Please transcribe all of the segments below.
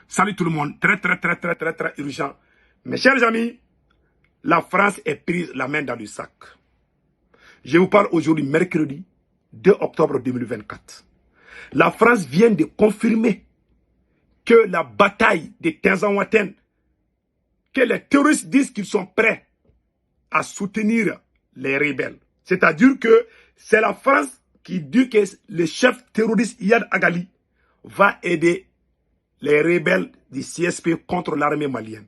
Salut tout le monde. Très urgent. Mes chers amis, la France est prise la main dans le sac. Je vous parle aujourd'hui, mercredi 2 octobre 2024. La France vient de confirmer que la bataille de Tinzawatène, que les terroristes disent qu'ils sont prêts à soutenir les rebelles. C'est-à-dire que c'est la France qui dit que le chef terroriste Iyad Agali va aider les rebelles du CSP contre l'armée malienne.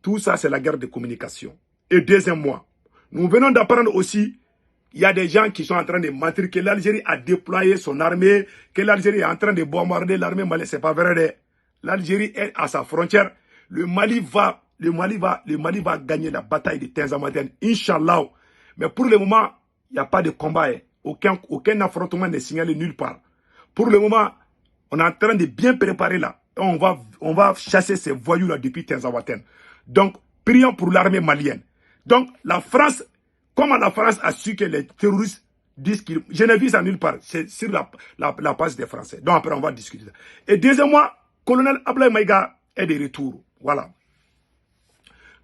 Tout ça, c'est la guerre de communication. Et deuxième mois, nous venons d'apprendre aussi, il y a des gens qui sont en train de mentir que l'Algérie a déployé son armée, que l'Algérie est en train de bombarder l'armée malienne. C'est pas vrai. L'Algérie est à sa frontière. Le Mali va gagner la bataille de Tinzawatène, Inch'Allah. Mais pour le moment, il n'y a pas de combat. Aucun affrontement n'est signalé nulle part. Pour le moment, on est en train de bien préparer là. On va chasser ces voyous-là depuis Tinzawatène. Donc, prions pour l'armée malienne. Donc, la France, comment la France a su que les terroristes disent qu'ils... Je n'ai vu ça nulle part. C'est sur la page des Français. Donc, après, on va discuter ça. Et deuxièmement, colonel Ablaye Maïga est de retour. Voilà.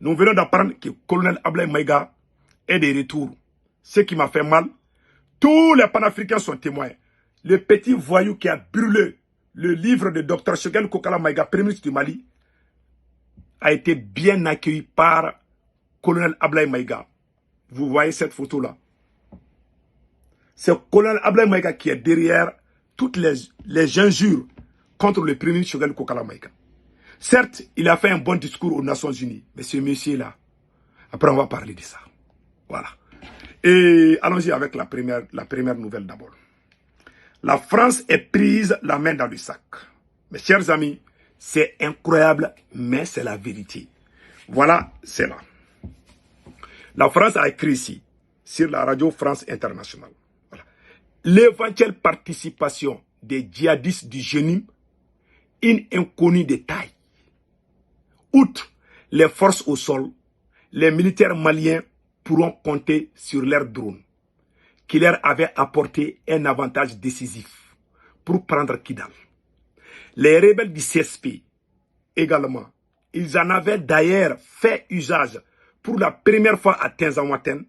Nous venons d'apprendre que colonel Ablaye Maïga est de retour. Ce qui m'a fait mal. Tous les panafricains sont témoins. Le petit voyou qui a brûlé le livre de Dr Choguel Kokala Maïga, premier ministre du Mali, a été bien accueilli par colonel Ablaye Maïga. Vous voyez cette photo-là. C'est colonel Ablaye Maïga qui est derrière toutes les injures contre le premier ministre Choguel Kokala Maïga. Certes, il a fait un bon discours aux Nations Unies, mais ce monsieur-là, après on va parler de ça. Voilà. Et allons-y avec la première nouvelle d'abord. La France est prise la main dans le sac. Mes chers amis, c'est incroyable, mais c'est la vérité. Voilà, c'est là. La France a écrit ici, sur la radio France Internationale. Voilà. L'éventuelle participation des djihadistes du Jenim, une inconnue de taille. Outre les forces au sol, les militaires maliens pourront compter sur leurs drones, qui leur avaient apporté un avantage décisif pour prendre Kidal. Les rebelles du CSP, également, ils en avaient d'ailleurs fait usage pour la première fois à Tinzawatène,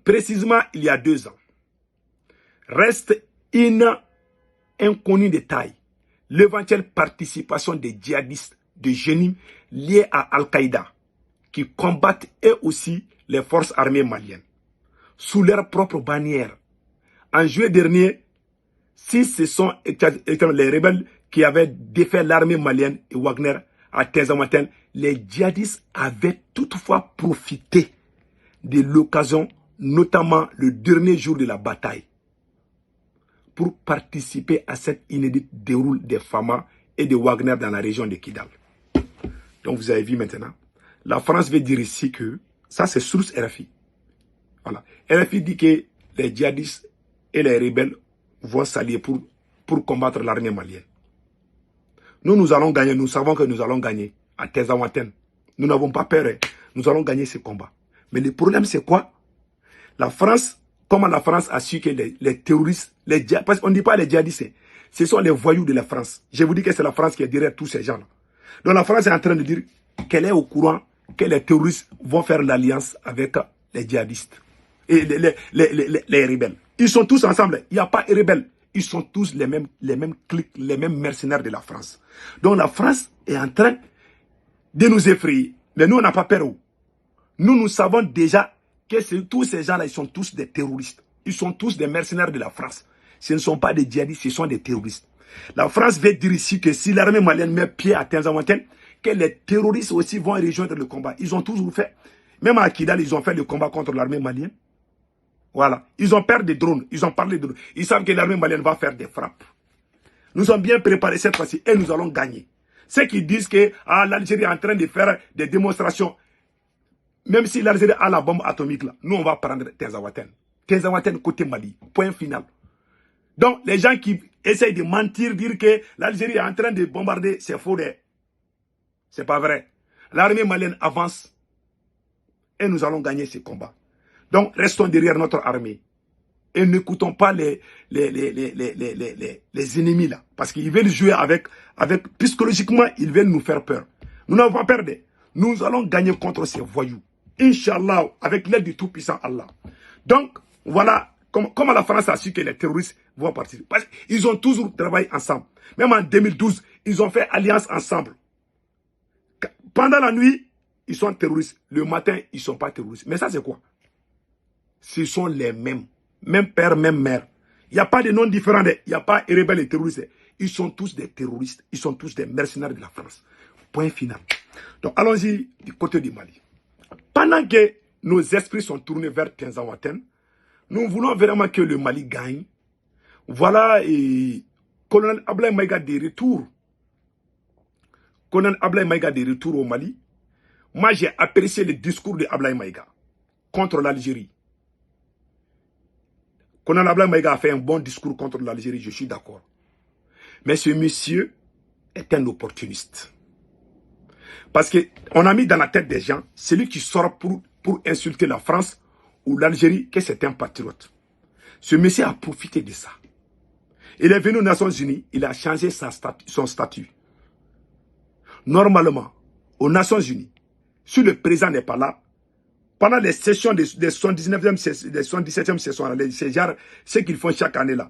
précisément il y a 2 ans. Reste une inconnue de taille, l'éventuelle participation des djihadistes de Jenim liés à Al-Qaïda, qui combattent eux aussi les forces armées maliennes, sous leur propre bannière. En juillet dernier, si ce sont les rebelles qui avaient défait l'armée malienne et Wagner à Tinzawatène, les djihadistes avaient toutefois profité de l'occasion, notamment le dernier jour de la bataille, pour participer à cette inédite déroule des FAMA et de Wagner dans la région de Kidal. Donc vous avez vu maintenant, la France veut dire ici que, ça c'est source RFI. Voilà. RFI dit que les djihadistes et les rebelles vont s'allier pour combattre l'armée malienne. Nous allons gagner, nous savons que nous allons gagner à Tinzawatène. Nous n'avons pas peur, nous allons gagner ce combat. Mais le problème c'est quoi? La France, comment la France a su que les terroristes, parce qu'on ne dit pas les djihadistes, ce sont les voyous de la France. Je vous dis que c'est la France qui est derrière tous ces gens-là. Donc la France est en train de dire qu'elle est au courant que les terroristes vont faire l'alliance avec les djihadistes et les rebelles. Ils sont tous ensemble. Il n'y a pas de rebelles. Ils sont tous les mêmes clics, les mêmes mercenaires de la France. Donc la France est en train de nous effrayer. Mais nous, on n'a pas peur. Nous savons déjà que tous ces gens-là, ils sont tous des terroristes. Ils sont tous des mercenaires de la France. Ce ne sont pas des djihadistes, ce sont des terroristes. La France veut dire ici que si l'armée malienne met pied à Tinzawatène, que les terroristes aussi vont rejoindre le combat. Ils ont toujours fait. Même à Kidal, ils ont fait le combat contre l'armée malienne. Voilà. Ils ont peur des drones. Ils ont parlé de drones. Ils savent que l'armée malienne va faire des frappes. Nous sommes bien préparés cette fois-ci et nous allons gagner. Ceux qui disent que l'Algérie est en train de faire des démonstrations, même si l'Algérie a la bombe atomique là, nous on va prendre Tinzawatène. Tinzawatène côté Mali. Point final. Donc les gens qui essayent de mentir, dire que l'Algérie est en train de bombarder, c'est faux. C'est pas vrai. L'armée malienne avance et nous allons gagner ce combat. Donc restons derrière notre armée. Et n'écoutons pas les ennemis là. Parce qu'ils veulent jouer avec, psychologiquement, ils veulent nous faire peur. Nous n'avons pas peur. Nous allons gagner contre ces voyous. Inch'Allah, avec l'aide du Tout-Puissant Allah. Donc, voilà, comment la France a su que les terroristes vont partir. Parce qu'ils ont toujours travaillé ensemble. Même en 2012, ils ont fait alliance ensemble. Pendant la nuit, ils sont terroristes. Le matin, ils ne sont pas terroristes. Mais ça, c'est quoi? Ce sont les mêmes. Même père, même mère. Il n'y a pas de noms différents. Il n'y a pas de rebelles et terroristes. Ils sont tous des terroristes. Ils sont tous des mercenaires de la France. Point final. Donc, allons-y du côté du Mali. Pendant que nos esprits sont tournés vers Tinzaouaten, nous voulons vraiment que le Mali gagne. Voilà, et colonel Ablaye Maïga de retour. Colonel Ablaye Maïga de retour au Mali. Moi, j'ai apprécié le discours de Ablaye Maïga contre l'Algérie. Colonel Ablaye Maïga a fait un bon discours contre l'Algérie, je suis d'accord. Mais ce monsieur est un opportuniste. Parce qu'on a mis dans la tête des gens, celui qui sort pour insulter la France ou l'Algérie, que c'est un patriote. Ce monsieur a profité de ça. Il est venu aux Nations Unies, il a changé son statut. Normalement, aux Nations Unies, si le président n'est pas là, pendant les sessions des 79e, des 77e sessions, c'est genre ce qu'ils font chaque année là.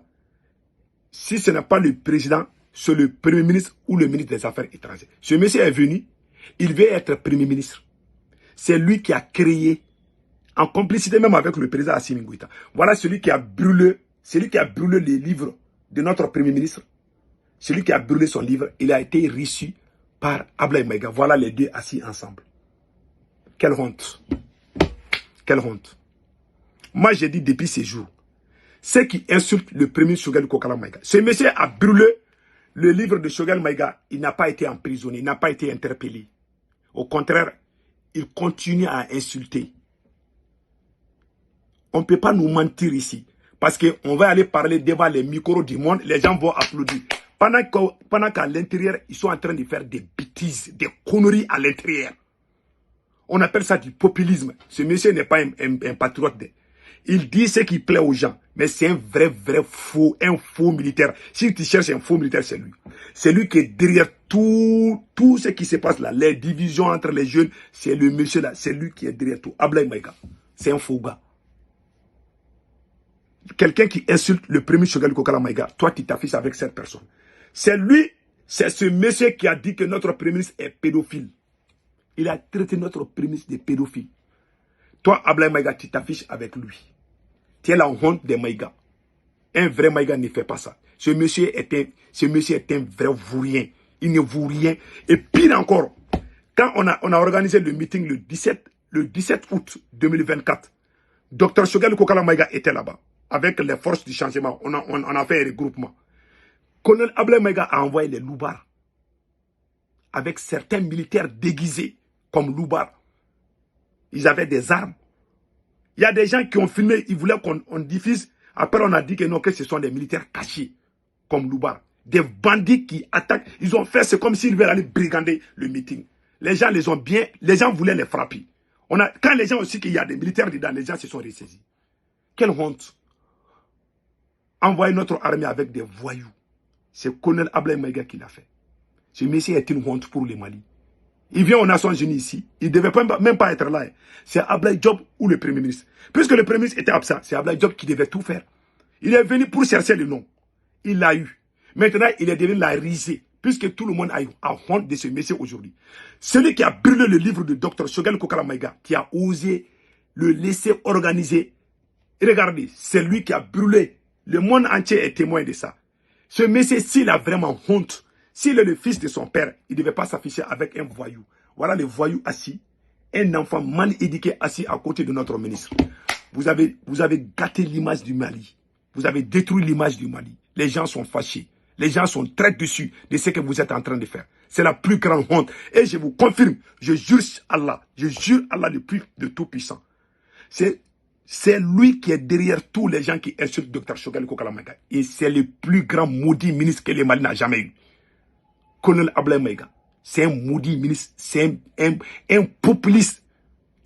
Si ce n'est pas le président, c'est le premier ministre ou le ministre des Affaires étrangères. Ce monsieur est venu, il veut être premier ministre. C'est lui qui a créé, en complicité même avec le président Assimi Goïta. Voilà celui qui a brûlé les livres de notre premier ministre. Celui qui a brûlé son livre, il a été reçu par Ablaye Maïga. Voilà les deux assis ensemble. Quelle honte. Quelle honte. Moi, j'ai dit depuis ces jours, ceux qui insultent le premier Choguel Kokala Maïga. Ce monsieur a brûlé le livre de Choguel Maïga. Il n'a pas été emprisonné, il n'a pas été interpellé. Au contraire, il continue à insulter. On ne peut pas nous mentir ici. Parce qu'on va aller parler devant les micros du monde, les gens vont applaudir. Pendant qu'à l'intérieur, ils sont en train de faire des bêtises, des conneries à l'intérieur. On appelle ça du populisme. Ce monsieur n'est pas un patriote. Il dit ce qui plaît aux gens. Mais c'est un vrai faux, un faux militaire. Si tu cherches un faux militaire, c'est lui. C'est lui qui est derrière tout ce qui se passe là. Les divisions entre les jeunes, c'est le monsieur là. C'est lui qui est derrière tout. Ablaye Maïga. C'est un faux gars. Quelqu'un qui insulte le premier Choguel Kokala Maïga, toi tu t'affiches avec cette personne. C'est lui, c'est ce monsieur qui a dit que notre premier ministre est pédophile. Il a traité notre premier ministre de pédophile. Toi, Ablaye Maïga, tu t'affiches avec lui. Tu es la honte des Maïga. Un vrai Maïga ne fait pas ça. Ce monsieur est un vrai vaurien. Il ne vaut rien. Et pire encore, quand on a organisé le meeting le 17 août 2024, Dr Choguel Kokala Maïga était là-bas. Avec les forces du changement, on a fait un regroupement. Colonel Ablaye Maïga a envoyé les loubards avec certains militaires déguisés comme loubards. Ils avaient des armes. Il y a des gens qui ont filmé, ils voulaient qu'on diffuse. Après, on a dit que non, que ce sont des militaires cachés comme loubards. Des bandits qui attaquent. Ils ont fait, c'est comme s'ils veulent aller brigander le meeting. Les gens voulaient les frapper. Quand les gens aussi qu'il y a des militaires dedans, les gens se sont ressaisis. Quelle honte. Envoyer notre armée avec des voyous. C'est Colonel Ablaye Maïga qui l'a fait. Ce monsieur est une honte pour le Mali. Il vient aux Nations Unies ici. Il ne devait même pas être là. C'est Ablaye Diop ou le Premier ministre. Puisque le Premier ministre était absent, c'est Ablaye Diop qui devait tout faire. Il est venu pour chercher le nom. Il l'a eu. Maintenant, il est devenu la risée. Puisque tout le monde a honte de ce monsieur aujourd'hui. Celui qui a brûlé le livre de Dr Choguel Kokala Maïga, qui a osé le laisser organiser. Et regardez, c'est lui qui a brûlé. Le monde entier est témoin de ça. Ce monsieur, s'il a vraiment honte, s'il est le fils de son père, il ne devait pas s'afficher avec un voyou. Voilà le voyou assis, un enfant mal éduqué assis à côté de notre ministre. Vous avez gâté l'image du Mali. Vous avez détruit l'image du Mali. Les gens sont fâchés. Les gens sont très déçus de ce que vous êtes en train de faire. C'est la plus grande honte. Et je vous confirme, je jure Allah le plus de tout puissant. C'est lui qui est derrière tous les gens qui insultent Dr Choguel Kokala Maïga. Et c'est le plus grand maudit ministre que le Mali n'a jamais eu. Colonel Ablaye Maïga. C'est un maudit ministre. C'est un populiste.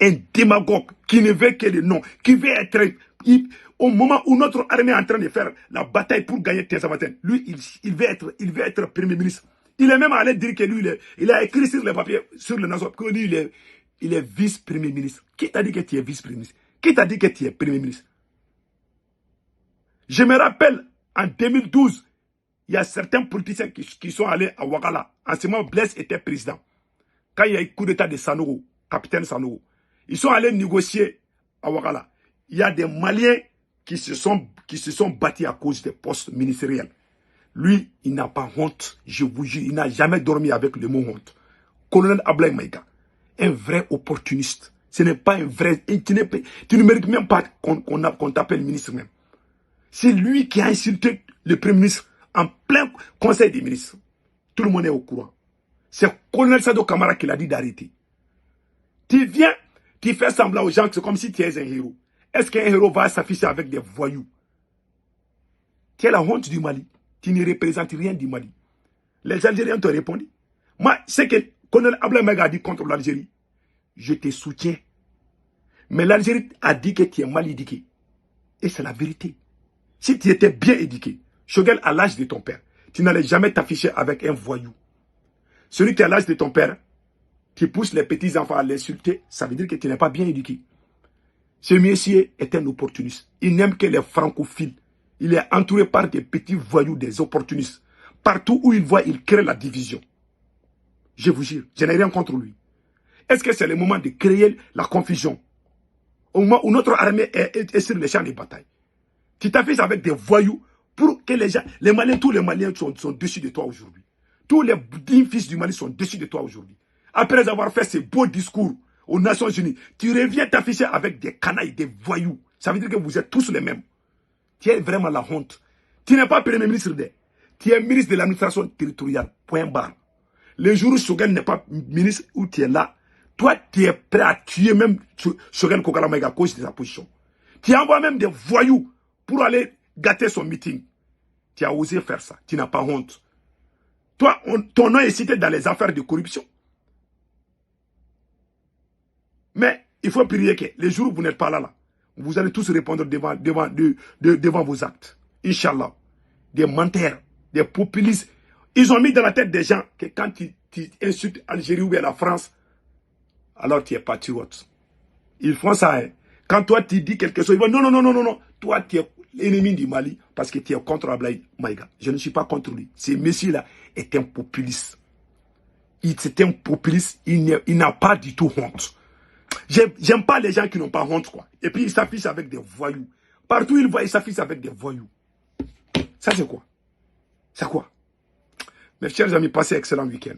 Un démagogue qui ne veut que le nom. Qui veut être... Au moment où notre armée est en train de faire la bataille pour gagner Tinzavaten, lui, il veut être Premier ministre. Il est même allé dire que lui, il a écrit sur les papiers, sur le nation, que lui, il est vice-premier ministre. Qui t'a dit que tu es vice-premier ministre? Qui t'a dit que tu es premier ministre? Je me rappelle, en 2012, il y a certains politiciens qui sont allés à Ouaggala. En ce moment, Blaise était président. Quand il y a eu le coup d'état de Sanogo, capitaine Sanogo, ils sont allés négocier à Ouaggala. Il y a des Maliens qui se sont battus à cause des postes ministériels. Lui, il n'a pas honte, je vous jure, il n'a jamais dormi avec le mot honte. Colonel Ablaye Maïga, un vrai opportuniste. Ce n'est pas un vrai... Tu ne mérites même pas qu'on t'appelle ministre même. C'est lui qui a insulté le Premier ministre en plein conseil des ministres. Tout le monde est au courant. C'est Colonel Sado Kamara qui l'a dit d'arrêter. Tu viens, tu fais semblant aux gens que c'est comme si tu es un héros. Est-ce qu'un héros va s'afficher avec des voyous? Tu es la honte du Mali. Tu ne représentes rien du Mali. Les Algériens t'ont répondu. Moi, c'est que Colonel Ablaye Maïga a dit contre l'Algérie. Je te soutiens. Mais l'Algérie a dit que tu es mal éduqué. Et c'est la vérité. Si tu étais bien éduqué, Choguel, à l'âge de ton père, tu n'allais jamais t'afficher avec un voyou. Celui qui est à l'âge de ton père, qui pousse les petits-enfants à l'insulter, ça veut dire que tu n'es pas bien éduqué. Ce monsieur est un opportuniste. Il n'aime que les francophiles. Il est entouré par des petits voyous, des opportunistes. Partout où il voit, il crée la division. Je vous jure, je n'ai rien contre lui. Est-ce que c'est le moment de créer la confusion? Au moment où notre armée est sur les champs de bataille. Tu t'affiches avec des voyous pour que les gens, les Maliens, tous les Maliens sont dessus de toi aujourd'hui. Tous les 10 fils du Mali sont dessus de toi aujourd'hui. Après avoir fait ces beaux discours aux Nations Unies, tu reviens t'afficher avec des canailles, des voyous. Ça veut dire que vous êtes tous les mêmes. Tu es vraiment la honte. Tu n'es pas Premier ministre tu es ministre de l'administration territoriale. Point barre. Le jour où Choguel n'est pas ministre, où tu es là, toi, tu es prêt à tuer même Choguel Kokala Maïga à cause de sa position. Tu envoies même des voyous pour aller gâter son meeting. Tu as osé faire ça. Tu n'as pas honte. Toi, ton nom est cité dans les affaires de corruption. Mais il faut prier que les jours où vous n'êtes pas là, vous allez tous répondre devant vos actes. Inch'Allah. Des menteurs, des populistes. Ils ont mis dans la tête des gens que quand tu insultes l'Algérie ou bien la France, alors tu es patriote. Ils font ça. Hein. Quand toi tu dis quelque chose, ils vont non. Toi tu es l'ennemi du Mali parce que tu es contre Ablaye Maïga. Je ne suis pas contre lui. Ce monsieur-là est un populiste. C'est un populiste. Il n'a pas du tout honte. J'aime pas les gens qui n'ont pas honte, quoi. Et puis, ils s'affichent avec des voyous. Partout où ils voient, ils s'affichent avec des voyous. Ça, c'est quoi? C'est quoi? Mes chers amis, passez un excellent week-end.